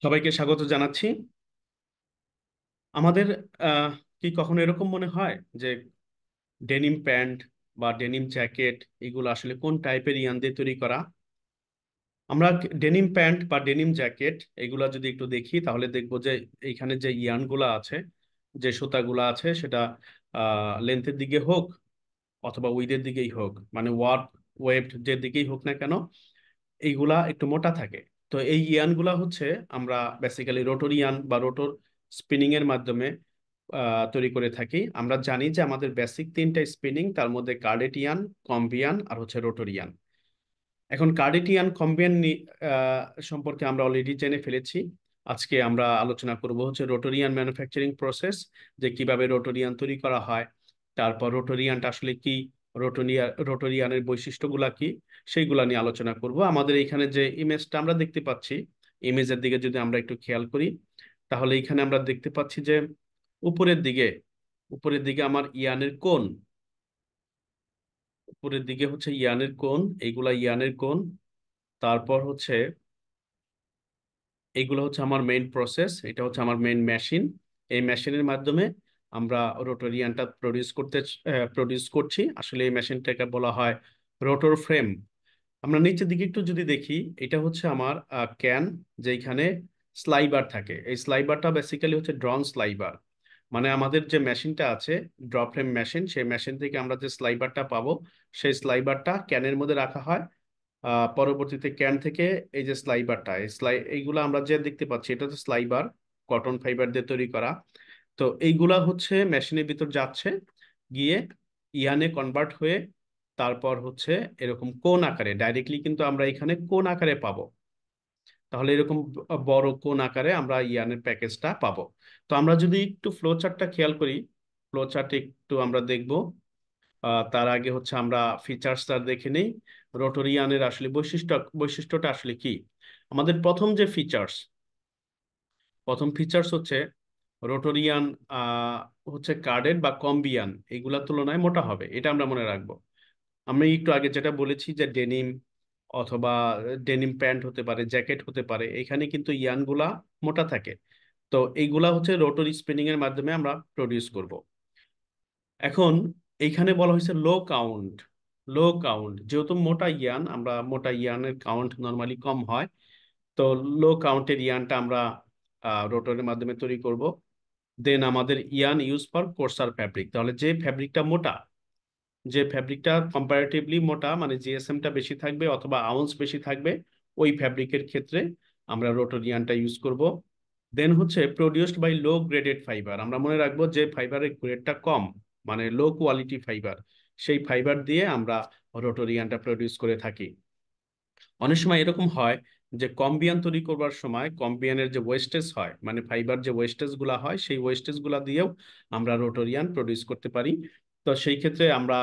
সবাইকে স্বাগত জানাচ্ছি। আমাদের আহ, কি কখনো এরকম মনে হয় যে ডেনিম প্যান্ট বা ডেনিম জ্যাকেট এগুলো আসলে কোন টাইপের ইয়ান দিয়ে তৈরি করা? আমরা ডেনিম প্যান্ট বা ডেনিম জ্যাকেট এগুলা যদি একটু দেখি তাহলে দেখবো যে এইখানে যে ইয়ানগুলা আছে, যে সুতাগুলা আছে, সেটা লেন্থের দিকে হোক অথবা উইডের দিকেই হোক, মানে ওয়ার্প ওয়েভড যে দিকেই হোক না কেন, এইগুলা একটু মোটা থাকে। তো এই ইয়ানগুলা হচ্ছে আমরা বেসিক্যালি রোটর ইয়ান বা রোটর স্পিনিং এর মাধ্যমে তৈরি করে থাকি। আমরা জানি যে আমাদের বেসিক তিনটা স্পিনিং, তার মধ্যে কার্ডেট ইয়ান, কম্বিয়ান আর হচ্ছে রোটর ইয়ান। এখন কার্ডেটিয়ান কম্বিয়ান সম্পর্কে আমরা অলরেডি জেনে ফেলেছি। আজকে আমরা আলোচনা করব হচ্ছে রোটোরিয়ান ম্যানুফ্যাকচারিং প্রসেস, যে কিভাবে রোটোরিয়ান তৈরি করা হয়, তারপর রোটোরিয়ানটা আসলে কি, রোটোরিয়ানের বৈশিষ্ট্যগুলা কি, সেইগুলা নিয়ে আলোচনা করব। আমাদের এখানে যে ইমেজটা আমরা দেখতে পাচ্ছি, ইমেজের দিকে যদি আমরা একটু খেয়াল করি, তাহলে এখানে আমরা দেখতে পাচ্ছি যে উপরের দিকে উপরের দিকে আমার ইয়ানের কোণ, উপরের দিকে হচ্ছে ইয়ানের কোণ, এইগুলা ইয়ানের কোণ। তারপর হচ্ছে এইগুলো হচ্ছে আমার মেইন প্রসেস, এটা হচ্ছে আমার মেইন মেশিন। এই মেশিনের মাধ্যমে আমরা রোটোরিয়ানটা প্রডিউস করছি। আসলে এই মেশিনটাকে বলা হয় রোটর ফ্রেম। আমরা নিচের দিকে একটু যদি দেখি, এটা হচ্ছে আমার ক্যান, যেখানে স্লাইবার থাকে। এই স্লাইবারটা বেসিক্যালি হচ্ছে ড্রন স্লাইবার, মানে আমাদের যে মেশিনটা আছে, ড্র ফ্রেম মেশিন, সেই মেশিন থেকে আমরা যে স্লাইবারটা পাবো, সেই স্লাইবারটা ক্যানের মধ্যে রাখা হয়। পরবর্তীতে ক্যান থেকে এই যে স্লাইবারটা, এইগুলো আমরা যে দেখতে পাচ্ছি, এটা হচ্ছে স্লাইবার, কটন ফাইবার দিয়ে তৈরি করা। তো এইগুলা হচ্ছে মেশিনের ভিতর যাচ্ছে, গিয়ে ইয়ানে কনভার্ট হয়ে তারপর হচ্ছে এরকম কোন আকারে, ডাইরেক্টলি কিন্তু আমরা এখানে কোন আকারে পাবো। তাহলে এরকম বড় কোন আকারে আমরা ইয়ানের প্যাকেজটা পাবো। তো আমরা যদি একটু ফ্লো চার্টটা খেয়াল করি, ফ্লো চার্ট একটু আমরা দেখব। তার আগে হচ্ছে আমরা ফিচার্সটা দেখে নেই। রোটোরিয়ানের আসলে বৈশিষ্ট্যটা আসলে কি। আমাদের প্রথম ফিচার্স হচ্ছে রোটোরিয়ান হচ্ছে কার্ডেড বা কম্বিয়ান এগুলার তুলনায় মোটা হবে, এটা আমরা মনে রাখবো। আমি একটু আগে যেটা বলেছি যে ডেনিম অথবা ডেনিম প্যান্ট হতে পারে, জ্যাকেট হতে পারে, এখানে কিন্তু ইয়ানগুলা মোটা থাকে। তো এইগুলা হচ্ছে রোটরি স্পিনিং এর মাধ্যমে আমরা প্রডিউস করব। এখন এইখানে বলা হয়েছে লো কাউন্ট, যেহেতু মোটা ইয়ান, আমরা মোটা ইয়ানের কাউন্ট নর্মালি কম হয়। তো লো কাউন্টের ইয়ানটা আমরা রোটরের মাধ্যমে তৈরি করব। দেন আমাদের ইয়ান ইউজ ফর কোর্সার ফ্যাব্রিক, তাহলে যে ফ্যাব্রিকটা কম্পারেটিভলি মোটা, মানে জিএসএমটা বেশি থাকবে অথবা আউন্স বেশি থাকবে, ওই ফ্যাব্রিকের ক্ষেত্রে আমরা রোটর ইয়ানটা ইউজ করব। দেন হচ্ছে produced by low graded fibre, আমরা মনে রাখবো যে ফাইবারের গ্রেডটা কম, মানে লো কোয়ালিটি ফাইবার, সেই ফাইবার দিয়ে আমরা রোটোরিয়ানটা প্রডিউস করে থাকি। অনেক সময় এরকম হয় যে কম্বিয়ান তৈরি করবার সময় কম্বিয়ানের যে ওয়েস্টেজ হয়, মানে ফাইবার যে ওয়েস্টেজ গুলা হয়, সেই ওয়েস্টেজ গুলা দিয়েও আমরা রোটোরিয়ান প্রডিউস করতে পারি। তো সেই ক্ষেত্রে আমরা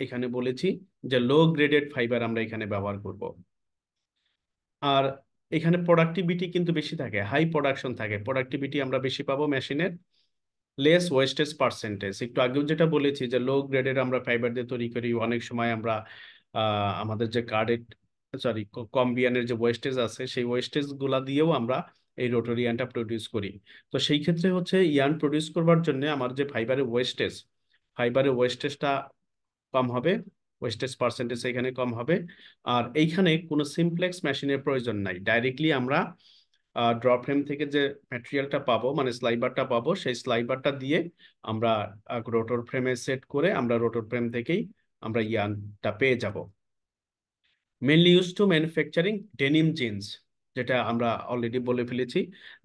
এখানে বলেছি যে লো গ্রেডেড ফাইবার আমরা এখানে ব্যবহার করব। আর এখানে প্রোডাক্টিভিটি কিন্তু বেশি থাকে, হাই প্রোডাকশন থাকে, প্রোডাক্টিভিটি আমরা বেশি পাবো মেশিনের। লেস ওয়েস্টেজ পার্সেন্টেজ, একটু আগেও যেটা বলেছি যে লো গ্রেডের আমরা ফাইবার দিয়ে তৈরি করি, অনেক সময় আমরা আমাদের যে কার্ডেড, সরি, কম্বিয়ানের যে ওয়েস্টেজ আছে, সেই ওয়েস্টেজ গুলা দিয়েও আমরা এই রোটরি ইয়ানটা প্রডিউস করি। তো সেই ক্ষেত্রে হচ্ছে ইয়ান প্রডিউস করবার জন্য আমার যে ফাইবারের ওয়েস্টেজটা কম হবে, ওয়েস্টেজ পার্সেন্টেজ এখানে কম হবে। আর এইখানে কোনো সিমপ্লেক্স মেশিনের প্রয়োজন নাই, ডাইরেক্টলি আমরা ড্র ফ্রেম থেকে যে ম্যাটেরিয়ালটা পাবো, মানে স্লাইবারটা পাবো, সেই স্লাইবারটা দিয়ে আমরা রোটর ফ্রেমে সেট করে আমরা রোটর ফ্রেম থেকেই আমরা ইয়ানটা পেয়ে যাব। Mainly use to manufacturing denim jeans, যেটা আমরা অলরেডি বলে ফেলেছি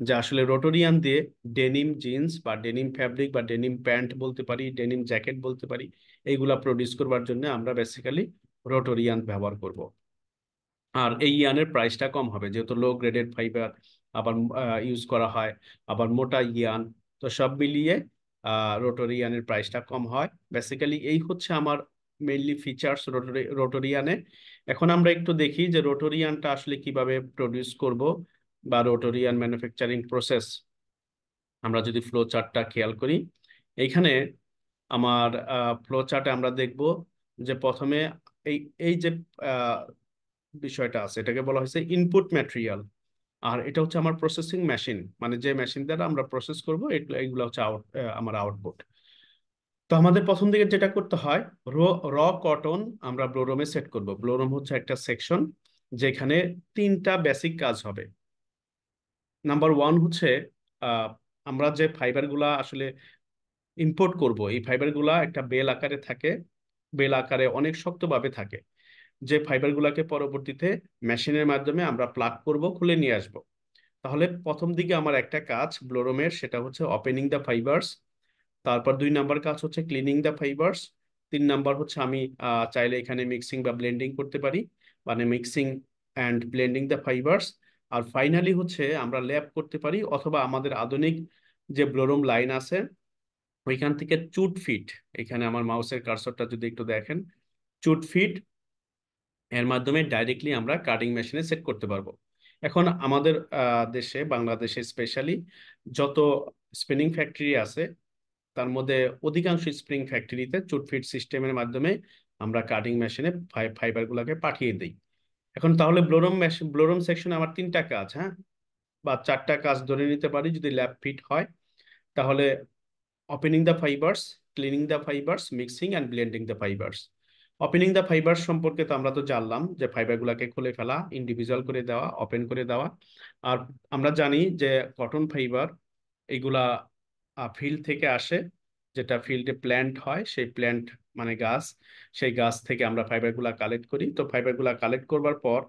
যে আসলে রোটোরিয়ান দিয়ে ডেনিম জিন্স বা ডেনিম ফ্যাব্রিক বা ডেনিম প্যান্ট বলতে পারি, ডেনিম জ্যাকেট বলতে পারি, এইগুলা প্রডিউস করবার জন্য আমরা বেসিক্যালি রোটোরিয়ান ব্যবহার করব। আর এই ইয়ানের প্রাইসটা কম হবে, যেহেতু লো গ্রেডেড ফাইবার আবার ইউজ করা হয়, আবার মোটা ইয়ান। তো সব মিলিয়ে রোটোরিয়ানের প্রাইসটা কম হয়। বেসিক্যালি এই হচ্ছে আমার মেইনলি ফিচার্স রোটোরিয়ানে। এখন আমরা একটু দেখি যে রোটোরিয়ানটা আসলে কিভাবে প্রডিউস করব, বা রোটোরিয়ান ম্যানুফ্যাকচারিং প্রসেস। আমরা যদি ফ্লো চার্টটা খেয়াল করি, এইখানে আমার ফ্লো চার্টে আমরা দেখব যে প্রথমে এই এই যে বিষয়টা আছে, এটাকে বলা হয়েছে ইনপুট ম্যাটেরিয়াল। আর এটা হচ্ছে আমার প্রসেসিং মেশিন, মানে যে মেশিন দ্বারা আমরা প্রসেস করব, এগুলো এগুলো হচ্ছে আমার আউটপুট। তো আমাদের প্রথম দিকে যেটা করতে হয়, র র কটন আমরা ব্লোরোমে সেট করব। ব্লোরোম হচ্ছে একটা সেকশন যেখানে তিনটা বেসিক কাজ হবে। নাম্বার ওয়ান হচ্ছে আহ, আমরা যে ফাইবারগুলা আসলে ইম্পোর্ট করব, এই ফাইবারগুলা একটা বেল আকারে থাকে, বেল আকারে অনেক শক্তভাবে থাকে, যে ফাইবারগুলোকে পরবর্তীতে মেশিনের মাধ্যমে আমরা প্লাগ করব, খুলে নিয়ে আসব। তাহলে প্রথম দিকে আমার একটা কাজ ব্লোরোমের, সেটা হচ্ছে ওপেনিং দ্য ফাইবার্স। তারপর 2 নাম্বার কাজ হচ্ছে ক্লিনিং দ্য ফাইবার্স। 3 নাম্বার হচ্ছে আমি চাইলে এখানে মিক্সিং বা ব্লেন্ডিং করতে পারি, মানে mixing and blending the fibres. আর ফাইনালি হচ্ছে আমরা ল্যাব করতে পারি, অথবা আমাদের আধুনিক যে ব্লোরোম লাইন আছে ওইখান থেকে চুট ফিট, এখানে আমার মাউসের কার্সরটা যদি একটু দেখেন, চুট ফিট এর মাধ্যমে ডাইরেক্টলি আমরা কাটিং মেশিনে সেট করতে পারবো। এখন আমাদের দেশে, বাংলাদেশে স্পেশালি, যত স্পিনিং ফ্যাক্টরি আছে তার মধ্যে অধিকাংশ স্প্রিং ফ্যাক্টরিতে চুট ফিট সিস্টেমের মাধ্যমে আমরা কাটিং মেশিনে ফাইবার গুলাকে পাঠিয়ে দিই। এখন তাহলে ব্লোরম মেশিন, ব্লোরম সেকশনে আমার 3টা কাজ, হ্যাঁ, বা 4টা কাজ ধরে নিতে পারি যদি ল্যাব ফিট হয়। তাহলে opening the fibres, cleaning the fibres, mixing and blending the fibres. Opening the fibres সম্পর্কে তো আমরা তো জানলাম যে ফাইবারগুলোকে খুলে ফেলা, ইন্ডিভিজুয়াল করে দেওয়া, ওপেন করে দেওয়া। আর আমরা জানি যে কটন ফাইবার এইগুলা ফিল্ড থেকে আসে, যেটা ফিল্ডে প্ল্যান্ট হয়, সেই প্ল্যান্ট মানে গাছ, সেই গাছ থেকে আমরা ফাইবারগুলা কালেক্ট করি। তো ফাইবারগুলা কালেক্ট করবার পর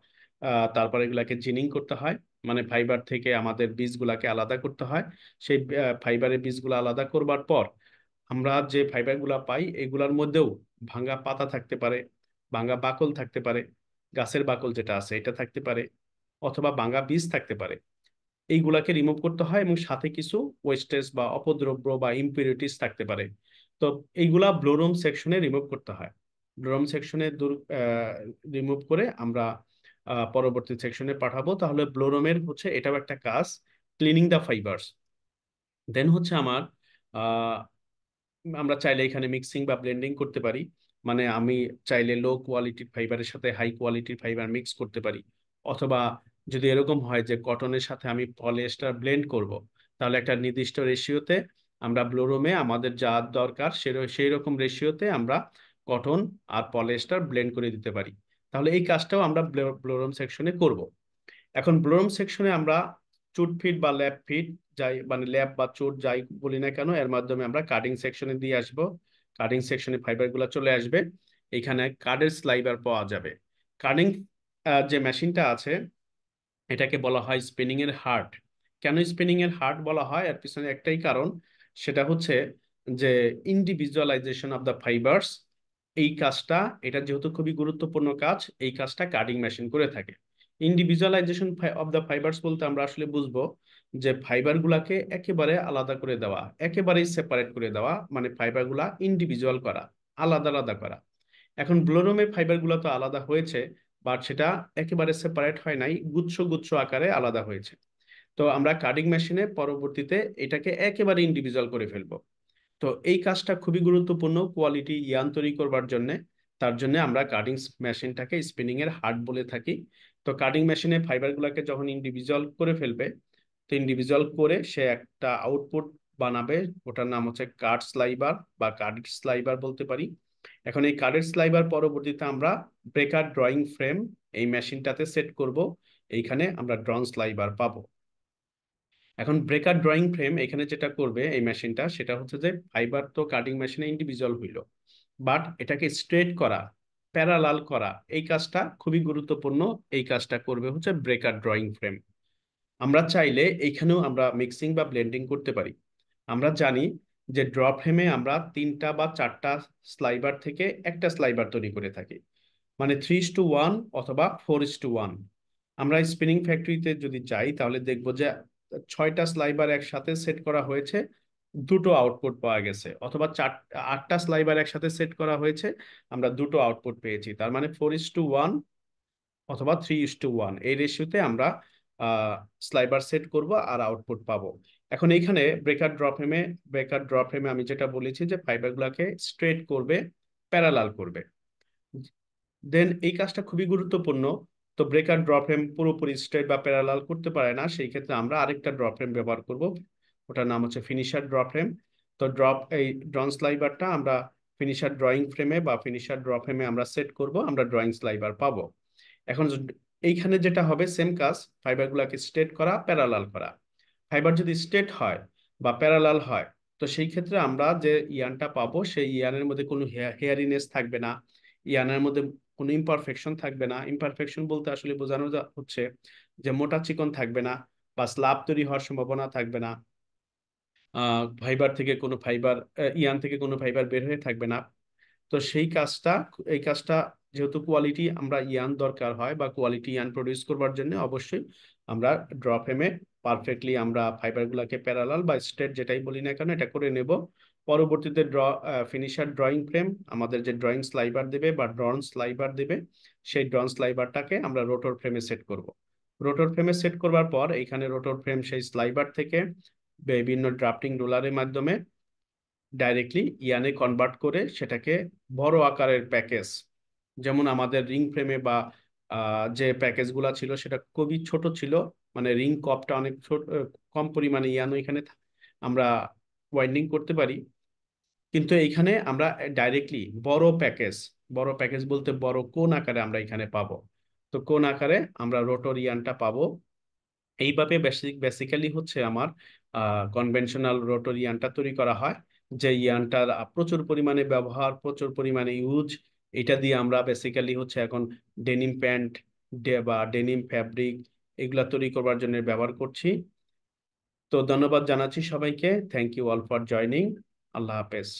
তারপর এগুলাকে জিনিং করতে হয়, মানে ফাইবার থেকে আমাদের বীজগুলাকে আলাদা করতে হয়। সেই ফাইবারের বীজগুলো আলাদা করবার পর আমরা যে ফাইবারগুলা পাই এগুলার মধ্যেও ভাঙা পাতা থাকতে পারে, ভাঙা বাকল থাকতে পারে, গাছের বাকল যেটা আছে এটা থাকতে পারে, অথবা ভাঙা বীজ থাকতে পারে। এইগুলাকে রিমুভ করতে হয়, এবং সাথে কিছু ওয়েস্টেজ বা অপদ্রব্য বা ইম্পিউরিটিস থাকতে পারে। তো এইগুলা ব্লোরুম সেকশনে রিমুভ করতে হয়। ব্লোরুম সেকশনে রিমুভ করে আমরা পরবর্তী সেকশনে পাঠাবো। তাহলে ব্লোরুমের হচ্ছে এটাও একটা কাজ, ক্লিনিং দ্য ফাইবার্স। দেন হচ্ছে আমার আমরা চাইলে এখানে মিক্সিং বা ব্লেন্ডিং করতে পারি, মানে আমি চাইলে লো কোয়ালিটির ফাইবারের সাথে হাই কোয়ালিটির ফাইবার মিক্স করতে পারি। অথবা যদি এরকম হয় যে কটনের সাথে আমি পলিয়েস্টার ব্লেন্ড করব, তাহলে একটা নির্দিষ্ট রেশিওতে আমরা ব্লোরোমে আমাদের যা দরকার সেই রকম রেশিওতে আমরা কটন আর পলিয়েস্টার ব্লেন্ড করে দিতে পারি। তাহলে এই কাজটাও আমরা ব্লোরোম সেকশনে করব। এখন ব্লোরম সেকশনে আমরা চুট ফিট বা ল্যাব ফিট যাই, মানে ল্যাব বা চুট যাই বলি না কেন, এর মাধ্যমে আমরা কাটিং সেকশনে দিয়ে আসব। কাটিং সেকশনে ফাইবার গুলো চলে আসবে, এখানে কার্ডের স্লাইবার পাওয়া যাবে। কাটিং যে মেশিনটা আছে এটাকে বলা হয় স্পিনিং এর হার্ট। কেন স্পিনিং এর হার্ট বলা হয়, এর পিছনে একটাই কারণ, সেটা হচ্ছে যে ইন্ডিভিজুয়ালাইজেশন অফ দ্য ফাইবার্স, এই কাজটা, এটা যেহেতু খুবই গুরুত্বপূর্ণ কাজ, এই কাজটা কাটিং মেশিন করে থাকে। ইন্ডিভিজুয়ালাইজেশন অফ দ্য ফাইবার্স বলতে আমরা আসলে বুঝবো যে ফাইবার গুলাকে একেবারে আলাদা করে দেওয়া, একেবারেই সেপারেট করে দেওয়া, মানে ফাইবার গুলা ইন্ডিভিজুয়াল করা, আলাদা আলাদা করা। এখন ব্লোরোমে ফাইবার গুলো তো আলাদা হয়েছে, বাট সেটা একেবারে সেপারেট হয় নাই, গুচ্ছ গুচ্ছ আকারে আলাদা হয়েছে। তো আমরা কাটিং মেশিনে পরবর্তীতে এটাকে একেবারে ইন্ডিভিজুয়াল করে ফেলবো। তো এই কাজটা খুবই গুরুত্বপূর্ণ কোয়ালিটি ইয়ান তৈরি করবার জন্য। তার জন্য আমরা কাটিং মেশিনটাকে স্পিনিং এর হার্ট বলে থাকি। তো কাটিং মেশিনে ফাইবার গুলাকে যখন ইন্ডিভিজুয়াল করে ফেলবে, তো ইন্ডিভিজুয়াল করে সে একটা আউটপুট বানাবে, ওটার নাম হচ্ছে কার্ড স্লাইবার বা কার্ড স্লাইবার বলতে পারি। এখন এই কার্ডের স্লাইবার পরবর্তীতে আমরা ব্রেকার ড্রয়িং ফ্রেম এই মেশিনটাতে সেট করব, এইখানে আমরা ড্রন স্লাইবার পাবো। এখন ব্রেকার ড্রয়িং ফ্রেম এখানে যেটা করবে এই মেশিনটা, সেটা হচ্ছে যে ফাইবার তো কাটিং মেশিনে ইন্ডিভিজুয়াল হইলো, বাট এটাকে স্ট্রেট করা, প্যারালাল করা, এই কাজটা খুবই গুরুত্বপূর্ণ। এই কাজটা করবে হচ্ছে ব্রেকার ড্রয়িং ফ্রেম। আমরা চাইলে এইখানেও আমরা মিক্সিং বা ব্লেন্ডিং করতে পারি। আমরা জানি যে ড্র ফ্রেমে আমরা 3টা বা 4টা স্লাইবার থেকে একটা স্লাইবার তৈরি করে থাকি, মানে 3:1 অথবা 4:1। আমরা স্পিনিং ফ্যাক্টরিতে যদি যাই তাহলে দেখবো যে 6টা স্লাইবার একসাথে সেট করা হয়েছে, দুটো আউটপুট পাওয়া গেছে, অথবা 8টা স্লাইবার একসাথে সেট করা হয়েছে, আমরা দুটো আউটপুট পেয়েছি। তার মানে 4:1 অথবা 3:1 এই রেশিওতে আমরা স্লাইবার সেট করব আর আউটপুট পাবো। এখন এইখানে ব্রেকার ড্র ফ্রেমে আমি যেটা বলেছি যে ফাইবার গুলাকে স্ট্রেট করবে, প্যারালাল করবে। দেন এই কাজটা খুবই গুরুত্বপূর্ণ। তো ব্রেকার ড্র ফ্রেম পুরোপুরি স্ট্রেট বা প্যারালাল করতে পারে না, সেই ক্ষেত্রে আমরা আরেকটা ড্র ফ্রেম ব্যবহার করব, ওটার নাম হচ্ছে ফিনিশার ড্র ফ্রেম। তো এই ড্রন স্লাইভারটা আমরা ফিনিশার ড্রয়িং ফ্রেমে বা ফিনিশার ড্র ফ্রেমে আমরা সেট করব, আমরা ড্রয়িং স্লাইভার পাবো। এখন এইখানে যেটা হবে সেম কাজ, ফাইবারগুলোকে স্ট্রেট করা, প্যারালাল করা। ফাইবার যদি স্ট্রেট হয় বা প্যারালাল হয়, তো সেই ক্ষেত্রে আমরা যে ইয়ানটা পাবো সেই ইয়ানের মধ্যে কোনো হেয়ারিনেস থাকবে না, ইয়ানের মধ্যে কোনো ইমপারফেকশন থাকবে না। ইমপারফেকশন বলতে আসলে বোঝানো হচ্ছে যে মোটা চিকন থাকবে না, বা স্লাব তৈরি হওয়ার সম্ভাবনা থাকবে না, ফাইবার থেকে কোনো ফাইবার, ইয়ান থেকে কোনো ফাইবার বের হয়ে থাকবে না। তো সেই কাজটা, এই কাজটা যেহেতু কোয়ালিটি আমরা ইয়ান দরকার হয় বা কোয়ালিটি ইয়ান প্রডিউস করবার জন্য অবশ্যই আমরা ড্র ফ্রেমে পারফেক্টলি আমরা ফাইবারগুলোকে প্যারালাল বা স্ট্রেট যেটাই বলি না কেন এটা করে নেব। পরবর্তীতে ফিনিশার ড্রয়িং ফ্রেম আমাদের যে ড্রয়িং স্লাইবার দেবে বা ড্রন স্লাইবার দেবে, সেই ড্রন স্লাইবারটাকে আমরা রোটর ফ্রেমে সেট করব। রোটর ফ্রেমে সেট করবার পর এখানে রোটর ফ্রেম সেই স্লাইবার থেকে বিভিন্ন ড্রাফটিং রোলারের মাধ্যমে ডাইরেক্টলি ইয়ানে কনভার্ট করে সেটাকে বড় আকারের প্যাকেজ, যেমন আমাদের রিং ফ্রেমে বা যে প্যাকেজগুলো ছিল সেটা খুবই ছোট ছিল, মানে রিং কপটা অনেক ছোট, কম পরিমাণে ইয়ানো এখানে আমরা ওয়াইন্ডিং করতে পারি। কিন্তু এইখানে আমরা ডাইরেক্টলি বড় প্যাকেজ বলতে বড় কোন আকারে আমরা এখানে পাবো। তো কোন আকারে আমরা রোটর ইয়ানটা পাবো। এইভাবে বেসিক্যালি হচ্ছে আমার কনভেনশনাল রোটর ইয়ানটা তৈরি করা হয়, যে ইয়ানটার প্রচুর পরিমাণে ব্যবহার, প্রচুর পরিমাণে ইউজ। এটা দিয়ে আমরা বেসিক্যালি হচ্ছে এখন ডেনিম প্যান্ট বা ডেনিম ফ্যাব্রিক এগুলা তৈরি করবার জন্য ব্যবহার করছি। তো ধন্যবাদ জানাচ্ছি সবাইকে, thank you all for joining. আল্লাহ হাফেজ।